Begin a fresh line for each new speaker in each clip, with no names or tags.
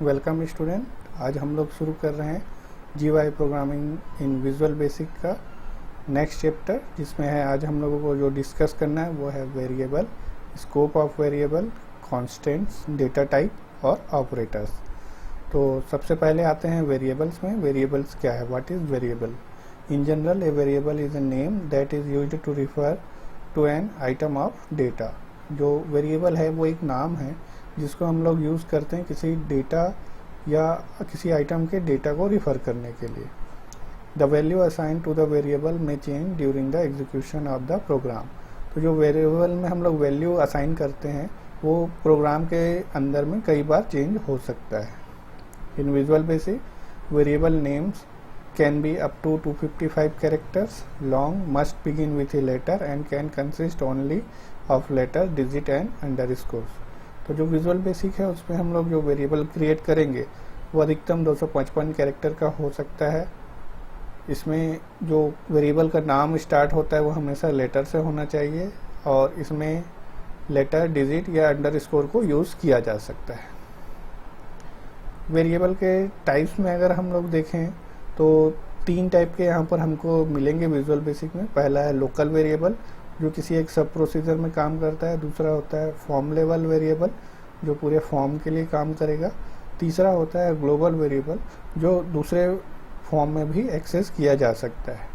Welcome student. आज हम लोग शुरू कर रहे हैं GUI programming in visual basic का नेक्स्ट चैप्टर, जिसमें है आज हम लोगों को जो डिस्कस करना है वो है variable, scope of variable, constants, data type और ऑपरेटर्स। तो सबसे पहले आते हैं वेरिएबल्स में। वेरिएबल्स क्या है? What is variable? In general a variable is a name that is used to refer to an item of data. जो वेरिएबल है वो एक नाम है जिसको हम लोग यूज़ करते हैं किसी डेटा या किसी आइटम के डेटा को रिफ़र करने के लिए। The value assign to the variable में change during the execution of the program. तो जो वेरिएबल में हम लोग वैल्यू असाइन करते हैं वो प्रोग्राम के अंदर में कई बार चेंज हो सकता है। इन visual basic variable names can be up to 255 characters long, must begin with a letter and can consist only of letter, digit and underscores। तो जो विजुअल बेसिक है उसमें हम लोग जो वेरिएबल क्रिएट करेंगे वो अधिकतम 255 कैरेक्टर का हो सकता है। इसमें जो वेरिएबल का नाम स्टार्ट होता है वो हमेशा लेटर से होना चाहिए और इसमें लेटर, डिजिट या अंडरस्कोर को यूज़ किया जा सकता है। वेरिएबल के टाइप्स में अगर हम लोग देखें तो 3 टाइप के यहाँ पर हमको मिलेंगे विजुअल बेसिक में। पहला है लोकल वेरिएबल जो किसी एक सब प्रोसीजर में काम करता है। दूसरा होता है फॉर्म लेवल वेरिएबल जो पूरे फॉर्म के लिए काम करेगा। तीसरा होता है ग्लोबल वेरिएबल जो दूसरे फॉर्म में भी एक्सेस किया जा सकता है।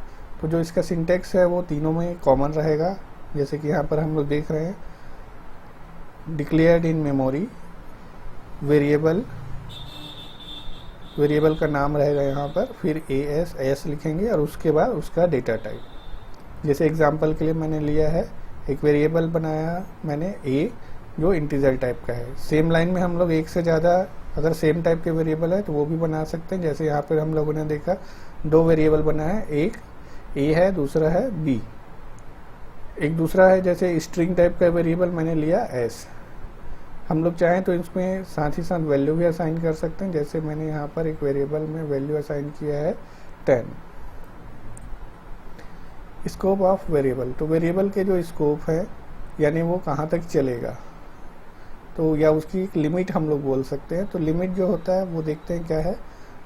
तो जो इसका सिंटेक्स है वो तीनों में कॉमन रहेगा। जैसे कि यहाँ पर हम लोग देख रहे हैं, डिक्लेयर्ड इन मेमोरी वेरिएबल का नाम रहेगा यहाँ पर, फिर एस लिखेंगे और उसके बाद उसका डेटा टाइप। जैसे एग्जांपल के लिए मैंने लिया है, एक वेरिएबल बनाया मैंने ए जो इंटीजर टाइप का है। सेम लाइन में हम लोग एक से ज़्यादा अगर सेम टाइप के वेरिएबल है तो वो भी बना सकते हैं। जैसे यहाँ पर हम लोगों ने देखा 2 वेरिएबल बना है, एक ए है, दूसरा है बी। एक दूसरा है जैसे स्ट्रिंग टाइप का वेरिएबल मैंने लिया एस। हम लोग चाहें तो इसमें साथ ही साथ वैल्यू भी असाइन कर सकते हैं। जैसे मैंने यहाँ पर एक वेरिएबल में वैल्यू असाइन किया है 10। स्कोप ऑफ वेरिएबल, तो वेरिएबल के जो स्कोप है यानी वो कहाँ तक चलेगा, तो या उसकी एक लिमिट हम लोग बोल सकते हैं। तो लिमिट जो होता है वो देखते हैं क्या है।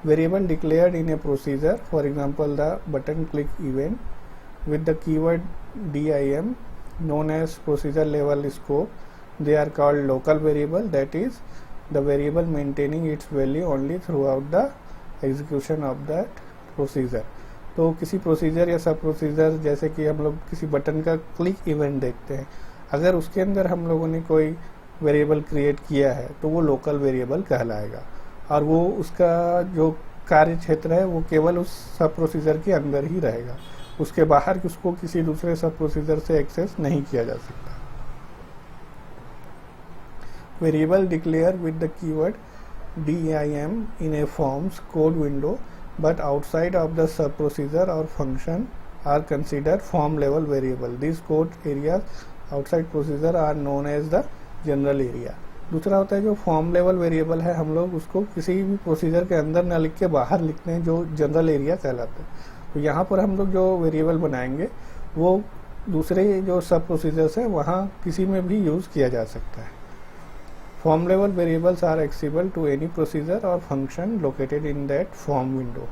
Variable declared in A procedure, for example the button click event with the keyword DIM known as procedure level scope, they are called local variable, that is the variable maintaining its value only throughout the execution of that procedure। तो किसी procedure या सब procedure जैसे कि हम लोग किसी button का क्लिक इवेंट देखते हैं, अगर उसके अंदर हम लोगों ने कोई वेरिएबल क्रिएट किया है तो वो लोकल वेरिएबल कहलाएगा और वो उसका जो कार्य क्षेत्र है वो केवल उस सब प्रोसीजर के अंदर ही रहेगा। उसके बाहर उसको किसी दूसरे सब प्रोसीजर से एक्सेस नहीं किया जा सकता। Variable declare with the keyword DIM in a form's code window but outside of the sub procedure or function are considered form level variable। These code areas outside procedure are known as the general area। दूसरा होता है जो form level variable है, हम लोग उसको किसी भी प्रोसीजर के अंदर न लिख के बाहर लिखते हैं जो जनरल एरिया कहलाता है। तो यहाँ पर हम लोग जो वेरिएबल बनाएंगे वो दूसरे जो सब प्रोसीजर्स हैं वहाँ किसी में भी यूज़ किया जा सकता है। Form level variables are accessible to any procedure or function located in that form window.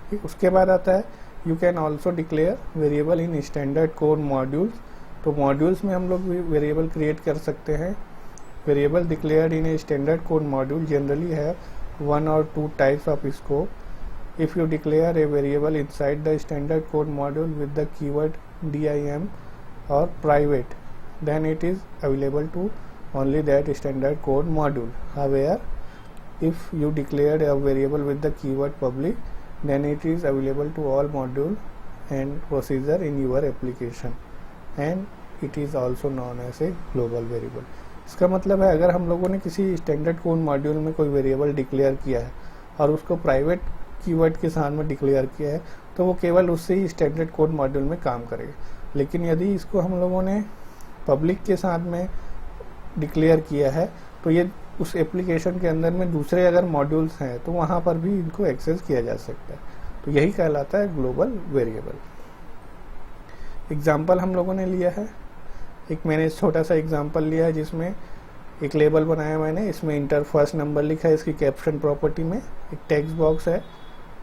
ठीक, उसके बाद आता है you can also declare variable in standard code modules. तो मॉड्यूल्स में हम लोग वेरिएबल क्रिएट कर सकते हैं। Variable declared in a standard code module generally है 1 or 2 types of scope. If you declare a variable inside the standard code module with the keyword DIM or private, then it is available to only that standard code module. However, if you declared a variable with the keyword public, then it is available to all module and procedure in your application, and it is also known as a global variable। इसका मतलब है अगर हम लोगों ने किसी standard code module में कोई वेरिएबल डिक्लेयर किया है और उसको प्राइवेट कीवर्ड के साथ में डिक्लेयर किया है तो वो केवल उससे ही स्टैंडर्ड कोड मॉड्यूल में काम करेगा। लेकिन यदि इसको हम लोगों ने पब्लिक के साथ में डिक्लेयर किया है तो ये उस एप्लीकेशन के अंदर में दूसरे अगर मॉड्यूल्स हैं तो वहाँ पर भी इनको एक्सेस किया जा सकता है। तो यही कहलाता है ग्लोबल वेरिएबल। एग्जाम्पल हम लोगों ने लिया है, एक मैंने छोटा सा एग्जाम्पल लिया है जिसमें एक लेबल बनाया मैंने, इसमें इंटर फर्स्ट नंबर लिखा है इसकी कैप्शन प्रॉपर्टी में। एक टेक्स्ट बॉक्स है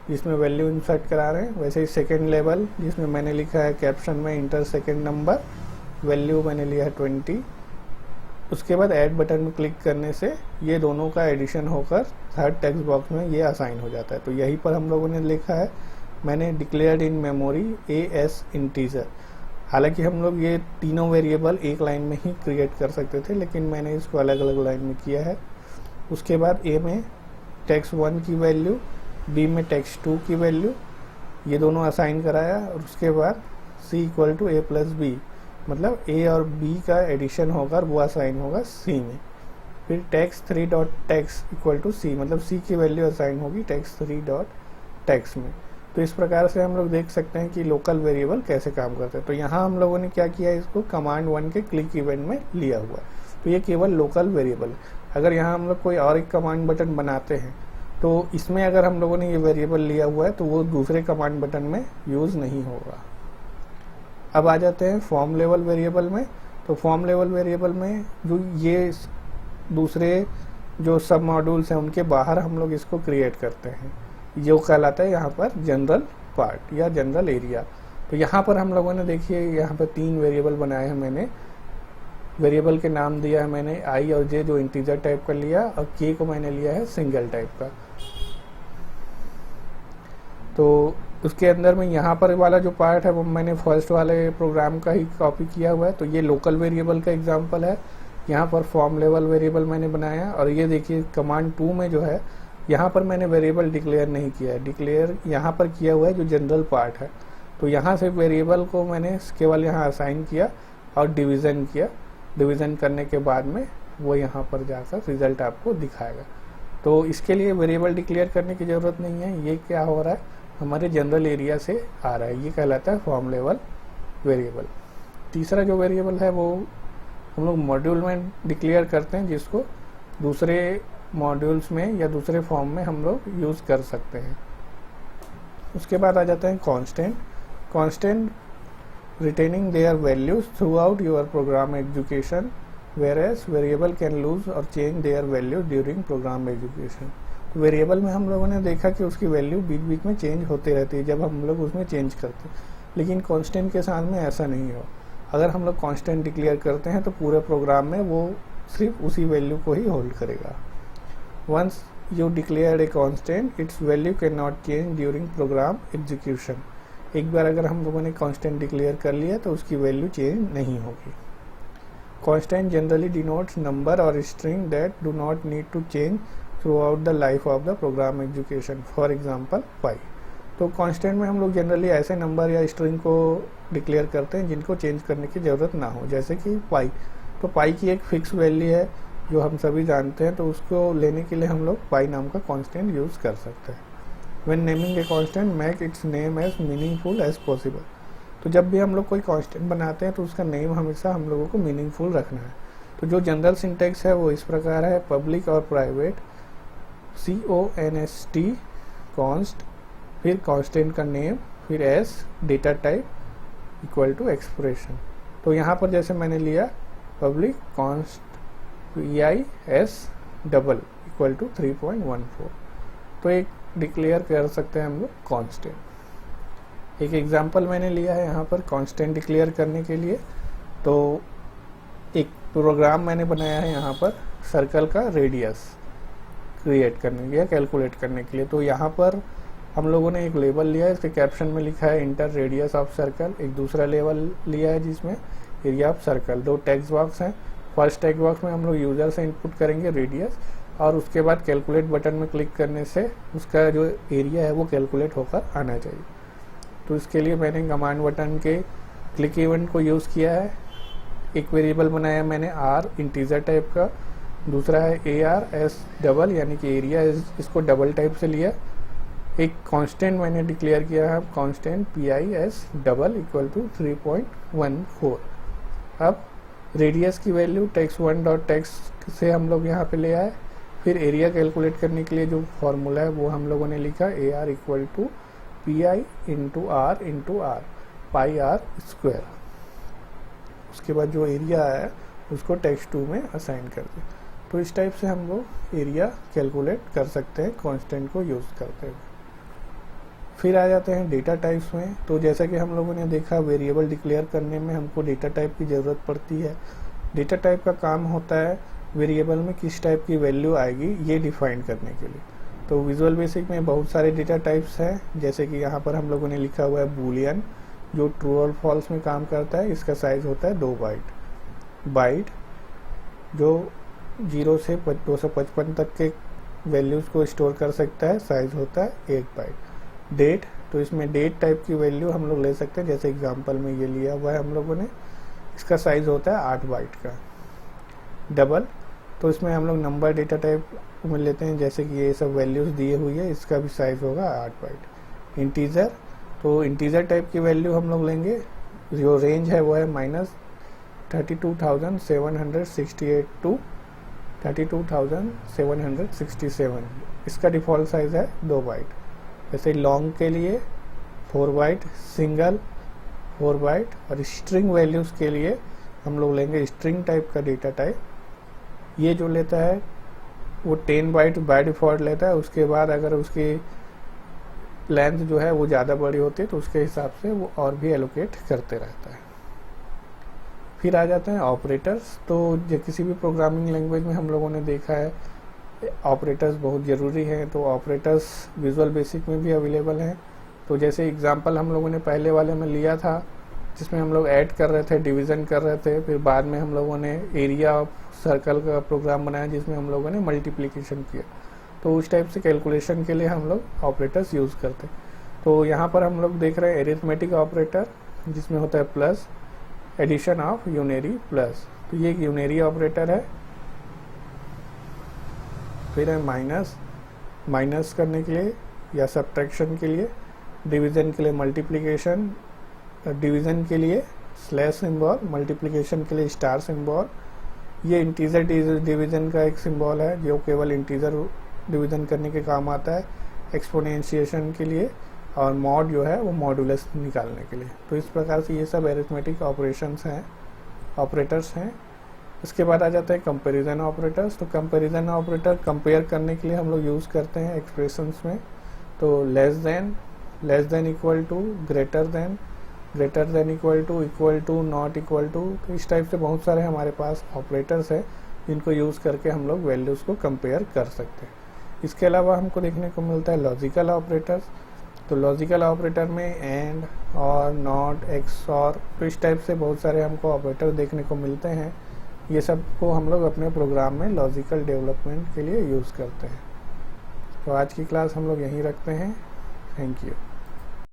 जिसमें वैल्यू इंसर्ट करा रहे हैं। वैसे ही सेकेंड लेबल जिसमें मैंने लिखा है कैप्शन में इंटर सेकेंड नंबर, वैल्यू मैंने लिया है 20। उसके बाद ऐड बटन में क्लिक करने से ये दोनों का एडिशन होकर थर्ड टेक्स्ट बॉक्स में ये असाइन हो जाता है। तो यहीं पर हम लोगों ने लिखा है मैंने declared in memory as integer. हालांकि हम लोग ये तीनों वेरिएबल एक लाइन में ही क्रिएट कर सकते थे, लेकिन मैंने इसको अलग अलग लाइन में किया है। उसके बाद ए में टेक्स्ट 1 की वैल्यू, बी में टेक्स्ट 2 की वैल्यू, ये दोनों असाइन कराया। और उसके बाद C equal to A plus B, मतलब ए और बी का एडिशन होकर वो असाइन होगा सी में। फिर text 3 dot text equal to C, मतलब सी की वैल्यू असाइन होगी टेक्स्ट 3 डॉट टेक्स्ट में। तो इस प्रकार से हम लोग देख सकते हैं कि लोकल वेरिएबल कैसे काम करते हैं। तो यहाँ हम लोगों ने क्या किया, इसको कमांड 1 के क्लिक इवेंट में लिया हुआ है। तो ये केवल लोकल वेरिएबल। अगर यहाँ हम लोग कोई और एक कमांड बटन बनाते हैं तो इसमें अगर हम लोगों ने ये वेरिएबल लिया हुआ है तो वो दूसरे कमांड बटन में यूज नहीं होगा। अब आ जाते हैं फॉर्म लेवल वेरिएबल में। तो फॉर्म लेवल वेरिएबल में जो ये दूसरे जो सब मॉड्यूल्स हैं उनके बाहर हम लोग इसको क्रिएट करते हैं, जो कहलाता है यहाँ पर जनरल पार्ट या जनरल एरिया। तो यहाँ पर हम लोगों ने देखिए यहाँ पर 3 वेरिएबल बनाए हैं मैंने। वेरिएबल के नाम दिया है मैंने आई और जे जो इंटीजर टाइप का लिया, और के को मैंने लिया है सिंगल टाइप का। तो उसके अंदर में यहाँ पर वाला जो पार्ट है वो मैंने फर्स्ट वाले प्रोग्राम का ही कॉपी किया हुआ है। तो ये लोकल वेरिएबल का एग्जांपल है। यहाँ पर फॉर्म लेवल वेरिएबल मैंने बनाया, और ये देखिए कमांड 2 में जो है यहाँ पर मैंने वेरिएबल डिक्लेयर नहीं किया है, डिक्लेयर यहाँ पर किया हुआ है जो जनरल पार्ट है। तो यहाँ से वेरिएबल को मैंने केवल यहाँ असाइन किया और डिवीज़न किया। डिवीज़न करने के बाद में वो यहाँ पर जाकर रिजल्ट आपको दिखाएगा। तो इसके लिए वेरिएबल डिक्लेयर करने की ज़रूरत नहीं है। ये क्या हो रहा है, हमारे जनरल एरिया से आ रहा है, ये कहलाता है फॉर्म लेवल वेरिएबल। तीसरा जो वेरिएबल है वो हम लोग मॉड्यूल में डिक्लेयर करते हैं, जिसको दूसरे मॉड्यूल्स में या दूसरे फॉर्म में हम लोग यूज़ कर सकते हैं। उसके बाद आ जाता है constant. Constant retaining their values throughout your program education, whereas variable can lose or change their value during program education. तो वेरिएबल में हम लोगों ने देखा कि उसकी वैल्यू बीच बीच में चेंज होती रहती है जब हम लोग उसमें चेंज करते हैं, लेकिन कांस्टेंट के साथ में ऐसा नहीं हो। अगर हम लोग कांस्टेंट डिक्लेयर करते हैं तो पूरे प्रोग्राम में वो सिर्फ उसी वैल्यू को ही होल्ड करेगा। Once you declared a constant, its value cannot change during program execution. एक बार अगर हम लोगों ने constant डिक्लेयर कर लिया तो उसकी वैल्यू चेंज नहीं होगी। Constant generally denotes number or string that do not need to change throughout the life of the program execution. For example, pi. तो constant में हम लोग जनरली ऐसे नंबर या स्ट्रिंग को डिक्लेयर करते हैं जिनको चेंज करने की ज़रूरत ना हो, जैसे कि पाई। तो पाई की एक फिक्स वैल्यू है जो हम सभी जानते हैं, तो उसको लेने के लिए हम लोग पाई नाम का कांस्टेंट यूज़ कर सकते हैं। When naming a constant make its name as meaningful as possible. तो जब भी हम लोग कोई कांस्टेंट बनाते हैं तो उसका नेम हमेशा हम लोगों को मीनिंगफुल रखना है। तो जो जनरल सिंटेक्स है वो इस प्रकार है, पब्लिक और प्राइवेट, CONST कॉन्स्ट, फिर कांस्टेंट का नेम, फिर as data type equal to expression. तो यहाँ पर जैसे मैंने लिया public const EIS double equal to 3.14, तो एक डिक्लेयर कर सकते हैं हम लोग कांस्टेंट। एक एग्जांपल मैंने लिया है यहाँ पर कांस्टेंट डिक्लेयर करने के लिए। तो एक प्रोग्राम मैंने बनाया है यहाँ पर सर्कल का रेडियस क्रिएट करने के लिए, कैलकुलेट करने के लिए। तो यहाँ पर हम लोगों ने एक लेबल लिया है, इसके कैप्शन में लिखा है इंटर रेडियस ऑफ सर्कल। एक दूसरा लेबल लिया है जिसमें area of circle. 2 text box हैं। फर्स्ट टेक्स्ट बॉक्स में हम लोग यूज़र से इनपुट करेंगे रेडियस, और उसके बाद कैलकुलेट बटन में क्लिक करने से उसका जो एरिया है वो कैलकुलेट होकर आना चाहिए। तो इसके लिए मैंने कमांड बटन के क्लिक इवेंट को यूज़ किया है। एक वेरिएबल बनाया मैंने आर इंटीजर टाइप का, दूसरा है ARS डबल यानी कि एरिया, इसको डबल टाइप से लिया। एक कांस्टेंट मैंने डिक्लेयर किया है constant PIS double equal to 3.14। अब रेडियस की वैल्यू text1 डॉट टेक्स्ट से हम लोग यहाँ पे ले आए। फिर एरिया कैलकुलेट करने के लिए जो फॉर्मूला है वो हम लोगों ने लिखा AR equal to PI into R pi R square. उसके बाद जो एरिया है उसको text2 में असाइन कर दिया। तो इस टाइप से हम लोग एरिया कैलकुलेट कर सकते हैं कांस्टेंट को यूज़ करते हुए। फिर आ जाते हैं डेटा टाइप्स में। तो जैसा कि हम लोगों ने देखा, वेरिएबल डिक्लेयर करने में हमको डेटा टाइप की ज़रूरत पड़ती है। डेटा टाइप का काम होता है वेरिएबल में किस टाइप की वैल्यू आएगी ये डिफाइन करने के लिए। तो विजुअल बेसिक में बहुत सारे डेटा टाइप्स हैं, जैसे कि यहाँ पर हम लोगों ने लिखा हुआ है बूलियन, जो ट्रू और फॉल्स में काम करता है। इसका साइज होता है 2 बाइट। बाइट जो 0 से 255 तक के वैल्यूज़ को स्टोर कर सकता है, साइज होता है 1 बाइट। डेट, तो इसमें डेट टाइप की वैल्यू हम लोग ले सकते हैं, जैसे एग्जांपल में ये लिया हुआ है हम लोगों ने। इसका साइज होता है 8 बाइट का। डबल, तो इसमें हम लोग नंबर डेटा टाइप में लेते हैं, जैसे कि ये सब वैल्यूज़ दिए हुई है, इसका भी साइज होगा 8 बाइट। इंटीजर, तो इंटीजर टाइप की वैल्यू हम लोग लेंगे, जो रेंज है वो है -32,768 टू 32,767। इसका डिफ़ॉल्ट साइज है 2 बाइट। जैसे लॉन्ग के लिए 4 बाइट, सिंगल 4 बाइट, और स्ट्रिंग वैल्यूज़ के लिए हम लोग लेंगे स्ट्रिंग टाइप का डेटा टाइप। ये जो लेता है वो 10 बाइट बाय डिफ़ॉल्ट लेता है। उसके बाद अगर उसकी लेंथ जो है वो ज़्यादा बड़ी होती है तो उसके हिसाब से वो और भी एलोकेट करते रहता है। फिर आ जाते हैं ऑपरेटर्स। तो जो किसी भी प्रोग्रामिंग लैंग्वेज में हम लोगों ने देखा है ऑपरेटर्स बहुत ज़रूरी हैं। तो ऑपरेटर्स विजुअल बेसिक में भी अवेलेबल हैं। तो जैसे एग्जांपल हम लोगों ने पहले वाले में लिया था, जिसमें हम लोग ऐड कर रहे थे, डिवीज़न कर रहे थे। फिर बाद में हम लोगों ने एरिया ऑफ सर्कल का प्रोग्राम बनाया, जिसमें हम लोगों ने मल्टीप्लिकेशन किया। तो उस टाइप से कैलकुलेशन के लिए हम लोग ऑपरेटर्स यूज़ करते हैं। तो यहाँ पर हम लोग देख रहे हैं एरिथमेटिक ऑपरेटर, जिसमें होता है plus, addition of unary plus, तो ये एक यूनरी ऑपरेटर है। फिर है माइनस, माइनस करने के लिए या सब्ट्रैक्शन के लिए। डिवीज़न के लिए मल्टीप्लिकेशन, डिवीज़न के लिए स्लैश सिंबल, मल्टीप्लिकेशन के लिए स्टार सिंबल। ये इंटीजर डिवीज़न का एक सिंबल है जो केवल इंटीजर डिवीज़न करने के काम आता है। एक्सपोनेंशिएशन के लिए, और मॉड जो है वो मॉडुलस निकालने के लिए। तो इस प्रकार से ये सब एरिथमेटिक ऑपरेशंस हैं, ऑपरेटर्स हैं। इसके बाद आ जाता है कंपैरिजन ऑपरेटर्स। तो कंपैरिजन ऑपरेटर कंपेयर करने के लिए हम लोग यूज़ करते हैं एक्सप्रेशंस में। तो less than equal to, greater than equal to, not equal to. तो इस टाइप से बहुत सारे हमारे पास ऑपरेटर्स हैं जिनको यूज़ करके हम लोग वैल्यूज़ को कंपेयर कर सकते हैं। इसके अलावा हमको देखने को मिलता है लॉजिकल ऑपरेटर्स। तो लॉजिकल ऑपरेटर में एंड, और, नॉट, एक्स, और, तो इस टाइप से बहुत सारे हमको ऑपरेटर देखने को मिलते हैं। ये सब को हम लोग अपने प्रोग्राम में लॉजिकल डेवलपमेंट के लिए यूज़ करते हैं। तो आज की क्लास हम लोग यहीं रखते हैं। Thank you.